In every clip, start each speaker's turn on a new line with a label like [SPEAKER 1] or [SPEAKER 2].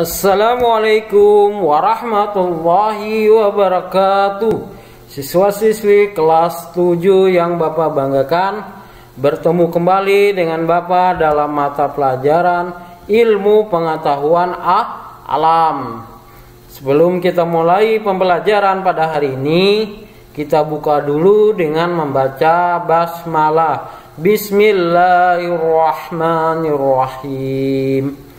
[SPEAKER 1] Assalamualaikum warahmatullahi wabarakatuh. Siswa-siswi kelas 7 yang Bapak banggakan, bertemu kembali dengan Bapak dalam mata pelajaran ilmu pengetahuan alam. Sebelum kita mulai pembelajaran pada hari ini, kita buka dulu dengan membaca basmalah. Bismillahirrahmanirrahim.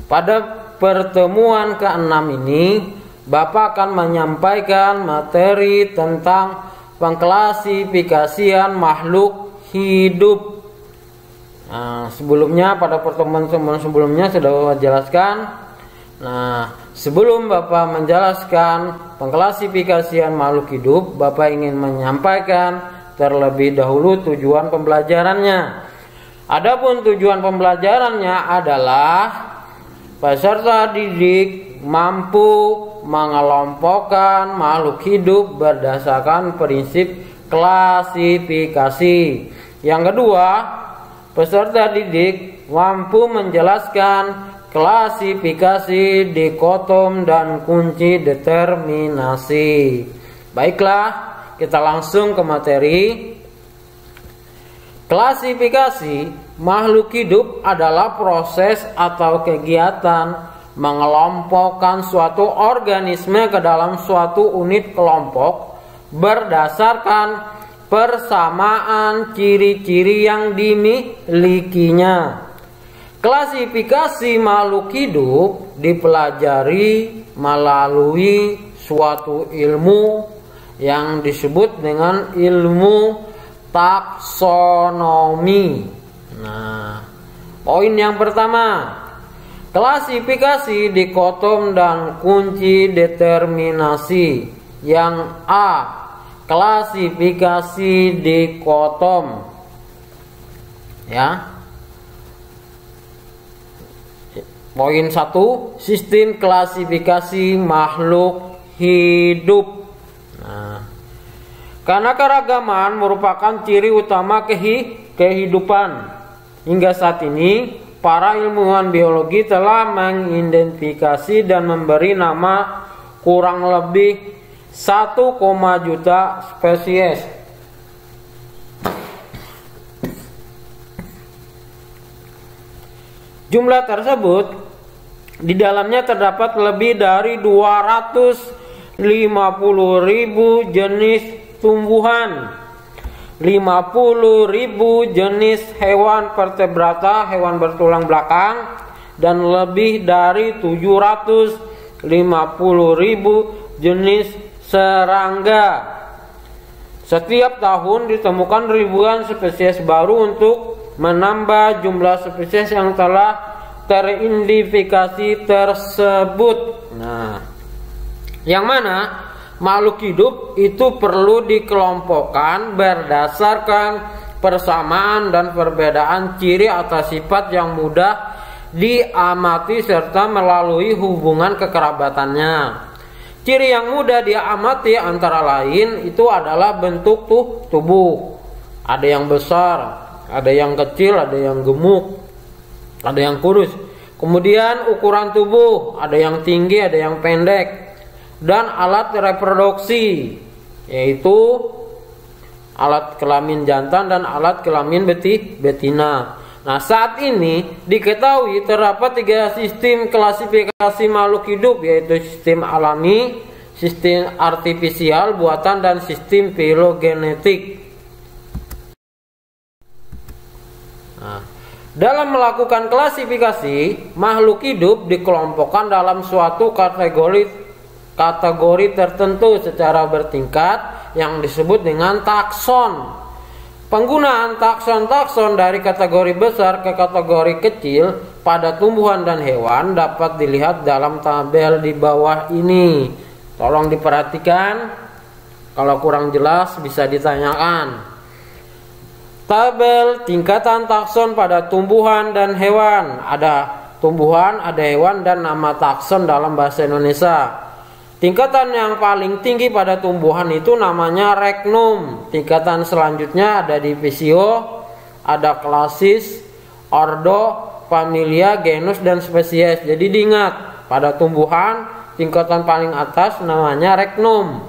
[SPEAKER 1] Pada pertemuan ke-6 ini, Bapak akan menyampaikan materi tentang pengklasifikasian makhluk hidup. Nah, sebelumnya pada pertemuan sebelumnya sudah Bapak jelaskan. Nah, sebelum Bapak menjelaskan pengklasifikasian makhluk hidup, Bapak ingin menyampaikan terlebih dahulu tujuan pembelajarannya. Adapun tujuan pembelajarannya adalah peserta didik mampu mengelompokkan makhluk hidup berdasarkan prinsip klasifikasi. Yang kedua, peserta didik mampu menjelaskan klasifikasi, dikotom, dan kunci determinasi. Baiklah, kita langsung ke materi. Klasifikasi makhluk hidup adalah proses atau kegiatan mengelompokkan suatu organisme ke dalam suatu unit kelompok berdasarkan persamaan ciri-ciri yang dimilikinya. Klasifikasi makhluk hidup dipelajari melalui suatu ilmu yang disebut dengan ilmu taksonomi. Nah, poin yang pertama, klasifikasi, dikotom, dan kunci determinasi. Yang A, klasifikasi dikotom. Ya. Poin 1, sistem klasifikasi makhluk hidup. Nah, karena keragaman merupakan ciri utama kehidupan. Hingga saat ini, para ilmuwan biologi telah mengidentifikasi dan memberi nama kurang lebih 1, juta spesies. Jumlah tersebut di dalamnya terdapat lebih dari 250.000 jenis tumbuhan, 50.000 jenis hewan vertebrata, hewan bertulang belakang, dan lebih dari 750.000 jenis serangga. Setiap tahun ditemukan ribuan spesies baru untuk menambah jumlah spesies yang telah teridentifikasi tersebut. Nah, yang mana makhluk hidup itu perlu dikelompokkan berdasarkan persamaan dan perbedaan ciri atau sifat yang mudah diamati serta melalui hubungan kekerabatannya. Ciri yang mudah diamati antara lain itu adalah bentuk tubuh. Ada yang besar, ada yang kecil, ada yang gemuk, ada yang kurus. Kemudian ukuran tubuh, ada yang tinggi, ada yang pendek. Dan alat reproduksi, yaitu alat kelamin jantan dan alat kelamin betina. Nah, saat ini diketahui terdapat 3 sistem klasifikasi makhluk hidup, yaitu sistem alami, sistem artifisial buatan, dan sistem filogenetik. Nah, dalam melakukan klasifikasi, makhluk hidup dikelompokkan dalam suatu kategori tertentu secara bertingkat yang disebut dengan takson. Penggunaan takson-takson dari kategori besar ke kategori kecil pada tumbuhan dan hewan dapat dilihat dalam tabel di bawah ini. Tolong diperhatikan, kalau kurang jelas bisa ditanyakan. Tabel tingkatan takson pada tumbuhan dan hewan. Ada tumbuhan, ada hewan, dan nama takson dalam bahasa Indonesia. Tingkatan yang paling tinggi pada tumbuhan itu namanya regnum. Tingkatan selanjutnya ada divisio, ada klasis, ordo, familia, genus, dan spesies. Jadi diingat, pada tumbuhan tingkatan paling atas namanya regnum.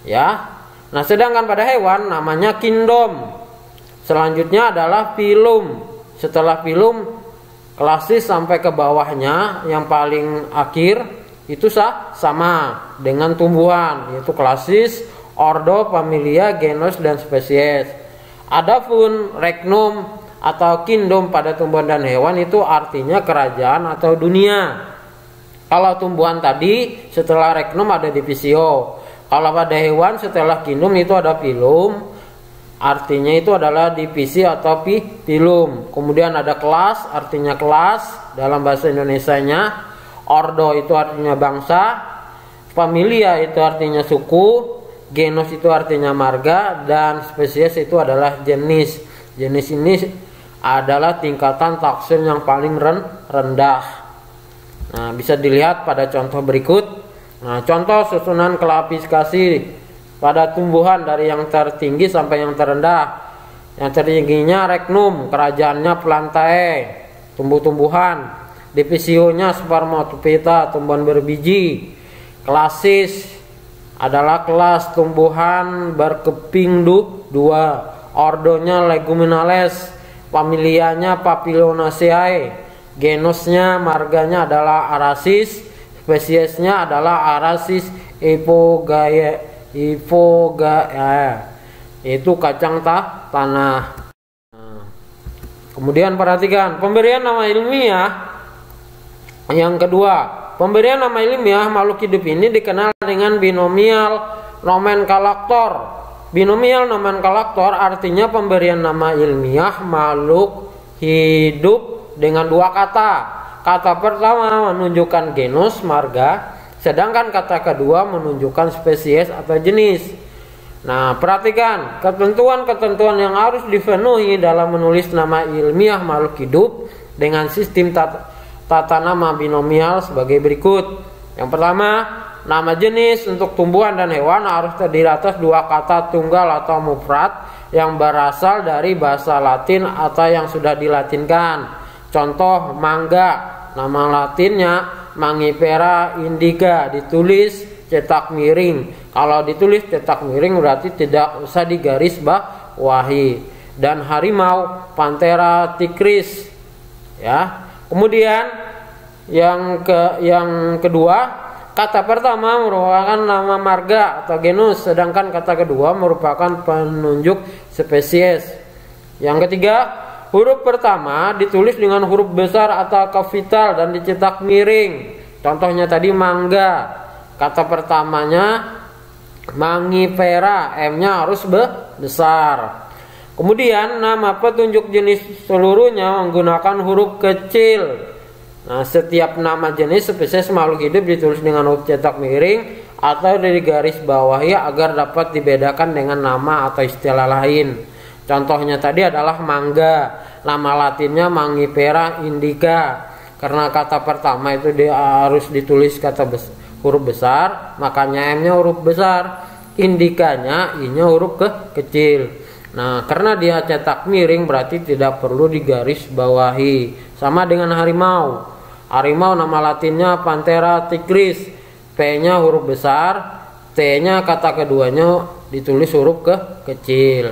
[SPEAKER 1] Ya. Nah, sedangkan pada hewan namanya kingdom. Selanjutnya adalah phylum. Setelah phylum, klasis sampai ke bawahnya yang paling akhir itu sama dengan tumbuhan, yaitu klasis, ordo, familia, genus, dan spesies. Adapun regnum atau kingdom pada tumbuhan dan hewan itu artinya kerajaan atau dunia. Kalau tumbuhan tadi setelah regnum ada divisio. Kalau pada hewan setelah kingdom itu ada phylum. Artinya itu adalah divisi atau phylum. Kemudian ada kelas, artinya kelas dalam bahasa Indonesianya. Ordo itu artinya bangsa. Familia itu artinya suku. Genus itu artinya marga. Dan spesies itu adalah jenis. Jenis ini adalah tingkatan taksim yang paling rendah. Nah, bisa dilihat pada contoh berikut. Nah, contoh susunan klasifikasi pada tumbuhan dari yang tertinggi sampai yang terendah. Yang tertingginya regnum, kerajaannya plantae, tumbuh-tumbuhan. Divisionya spermatophyta, tumbuhan berbiji. Klasis adalah kelas tumbuhan berkeping dua. Ordonya leguminales, familianya Papilionaceae. Genusnya, marganya adalah Arasis, spesiesnya adalah Arasis Ipogaea, itu kacang tanah. Kemudian perhatikan pemberian nama ilmiah. Yang kedua, pemberian nama ilmiah makhluk hidup ini dikenal dengan binomial nomenklatur. Binomial nomenklatur artinya pemberian nama ilmiah makhluk hidup dengan dua kata. Kata pertama menunjukkan genus, marga, sedangkan kata kedua menunjukkan spesies atau jenis. Nah, perhatikan ketentuan-ketentuan yang harus dipenuhi dalam menulis nama ilmiah makhluk hidup dengan sistem tata nama binomial sebagai berikut. Yang pertama, nama jenis untuk tumbuhan dan hewan harus terdiri atas dua kata tunggal atau mufrad yang berasal dari bahasa Latin atau yang sudah dilatinkan. Contoh mangga, nama latinnya Mangifera indica, ditulis cetak miring. Kalau ditulis cetak miring berarti tidak usah digaris bawahi. Dan harimau Panthera tigris. Ya. Kemudian yang kedua, kata pertama merupakan nama marga atau genus, sedangkan kata kedua merupakan penunjuk spesies. Yang ketiga, huruf pertama ditulis dengan huruf besar atau kapital dan dicetak miring. Contohnya tadi mangga. Kata pertamanya Mangifera, M-nya harus besar. Kemudian nama petunjuk jenis seluruhnya menggunakan huruf kecil. Nah, setiap nama jenis spesies makhluk hidup ditulis dengan huruf cetak miring atau dari garis bawahi agar dapat dibedakan dengan nama atau istilah lain. Contohnya tadi adalah mangga, nama latinnya Mangifera indica. Karena kata pertama itu harus ditulis huruf besar, makanya M-nya huruf besar, indikanya I-nya huruf kecil. Nah, karena dia cetak miring berarti tidak perlu digaris bawahi. Sama dengan harimau. Harimau nama latinnya Panthera tigris, P-nya huruf besar, T-nya kata keduanya ditulis huruf kecil.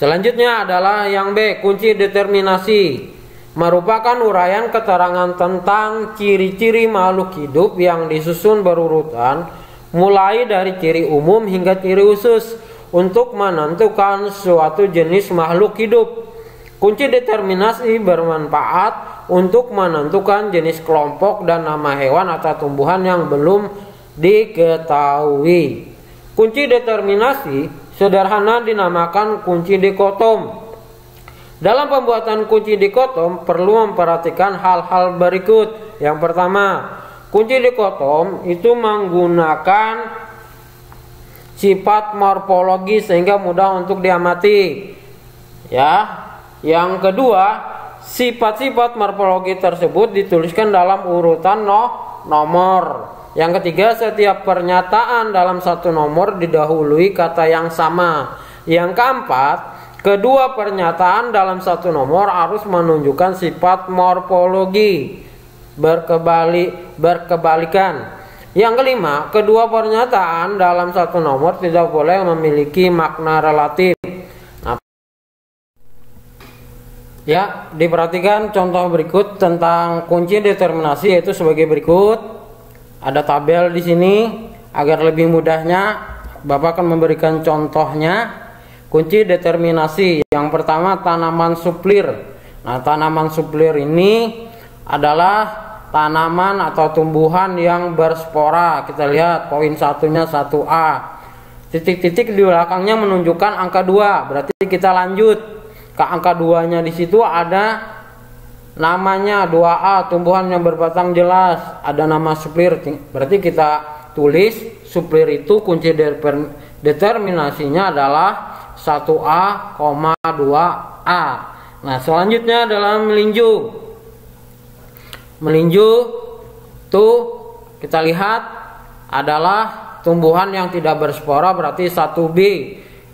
[SPEAKER 1] Selanjutnya adalah yang B, kunci determinasi. Merupakan uraian keterangan tentang ciri-ciri makhluk hidup yang disusun berurutan mulai dari ciri umum hingga ciri khusus untuk menentukan suatu jenis makhluk hidup. Kunci determinasi bermanfaat untuk menentukan jenis kelompok dan nama hewan atau tumbuhan yang belum diketahui. Kunci determinasi sederhana dinamakan kunci dikotom. Dalam pembuatan kunci dikotom perlu memperhatikan hal-hal berikut. Yang pertama, kunci dikotom itu menggunakan sifat morfologi sehingga mudah untuk diamati. Ya. Yang kedua, sifat-sifat morfologi tersebut dituliskan dalam urutan nomor. Yang ketiga, setiap pernyataan dalam satu nomor didahului kata yang sama. Yang keempat, kedua pernyataan dalam satu nomor harus menunjukkan sifat morfologi berkebalikan. Yang kelima, kedua pernyataan dalam satu nomor tidak boleh memiliki makna relatif. Nah, ya, diperhatikan contoh berikut tentang kunci determinasi, yaitu sebagai berikut. Ada tabel di sini. Agar lebih mudahnya, Bapak akan memberikan contohnya. Kunci determinasi yang pertama, tanaman suplir. Nah, tanaman suplir ini adalah tanaman atau tumbuhan yang berspora. Kita lihat poin satunya 1A. Titik-titik di belakangnya menunjukkan angka 2. Berarti kita lanjut ke angka 2-nya. Di situ ada namanya 2A, tumbuhan yang berbatang jelas. Ada nama suplir. Berarti kita tulis suplir itu kunci determinasinya adalah 1A, 2A. Nah, selanjutnya adalah melinju. Melinju tuh kita lihat adalah tumbuhan yang tidak berspora, berarti 1B.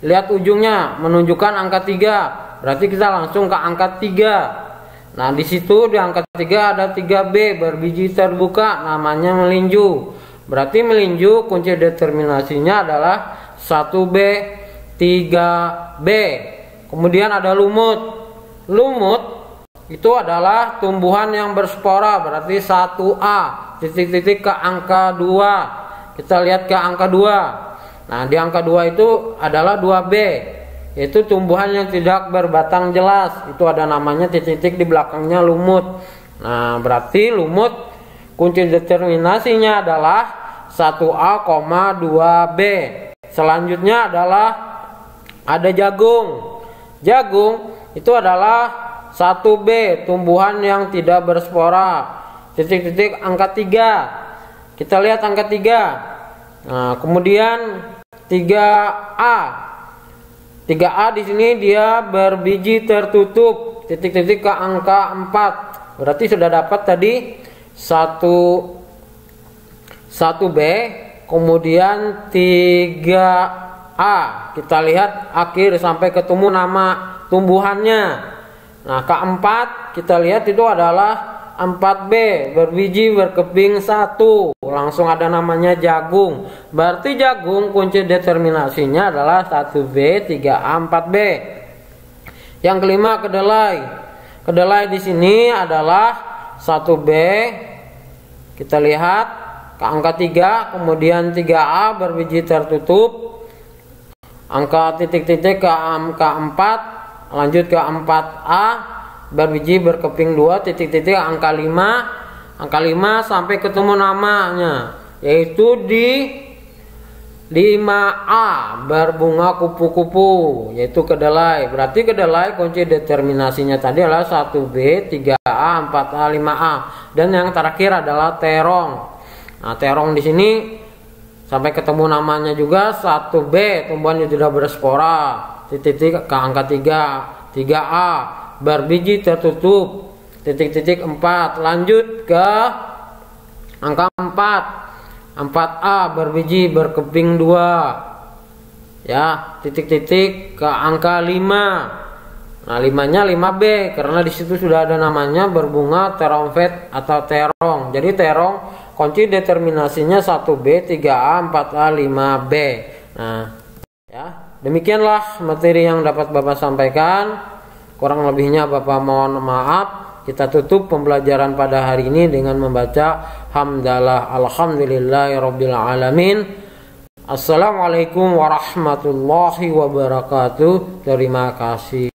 [SPEAKER 1] Lihat ujungnya menunjukkan angka 3, berarti kita langsung ke angka 3. Nah, di situ di angka 3 ada 3B berbiji terbuka, namanya melinju. Berarti melinju kunci determinasinya adalah 1B, 3B. Kemudian ada lumut. Lumut itu adalah tumbuhan yang berspora, berarti 1A, titik-titik ke angka 2. Kita lihat ke angka 2. Nah, di angka 2 itu adalah 2B, yaitu tumbuhan yang tidak berbatang jelas. Itu ada namanya titik-titik di belakangnya lumut. Nah, berarti lumut kunci determinasinya adalah 1A, 2B. Selanjutnya adalah ada jagung. Jagung itu adalah 1B, tumbuhan yang tidak berspora, titik-titik angka 3. Kita lihat angka 3. Nah, kemudian 3A. 3A di sini dia berbiji tertutup, titik-titik ke angka 4. Berarti sudah dapat tadi 1B, kemudian 3A. Kita lihat akhir sampai ketemu nama tumbuhannya. Nah, keempat kita lihat itu adalah 4B, berbiji berkeping 1. Langsung ada namanya jagung. Berarti jagung kunci determinasinya adalah 1B, 3A, 4B. Yang kelima, kedelai. Kedelai di sini adalah 1B. Kita lihat ke angka 3, kemudian 3A berbiji tertutup. Angka titik-titik ke angka 4. Lanjut ke 4A berbiji berkeping 2, titik-titik angka 5. Angka 5 sampai ketemu namanya, yaitu di 5A berbunga kupu-kupu, yaitu kedelai. Berarti kedelai kunci determinasinya tadi adalah 1B, 3A, 4A, 5A. Dan yang terakhir adalah terong. Nah, terong di sini sampai ketemu namanya juga 1B, tumbuhan yang tidak berspora, titik-titik ke angka 3A berbiji tertutup, titik-titik 4. Lanjut ke angka 4A berbiji berkeping 2, ya, titik-titik ke angka 5. Nah, 5-nya 5B karena disitu sudah ada namanya berbunga terongvet atau terong. Jadi terong kunci determinasinya 1B, 3A, 4A, 5B. Nah, ya, demikianlah materi yang dapat Bapak sampaikan. Kurang lebihnya Bapak mohon maaf. Kita tutup pembelajaran pada hari ini dengan membaca hamdalah alhamdulillahirabbil alamin. Assalamualaikum warahmatullahi wabarakatuh. Terima kasih.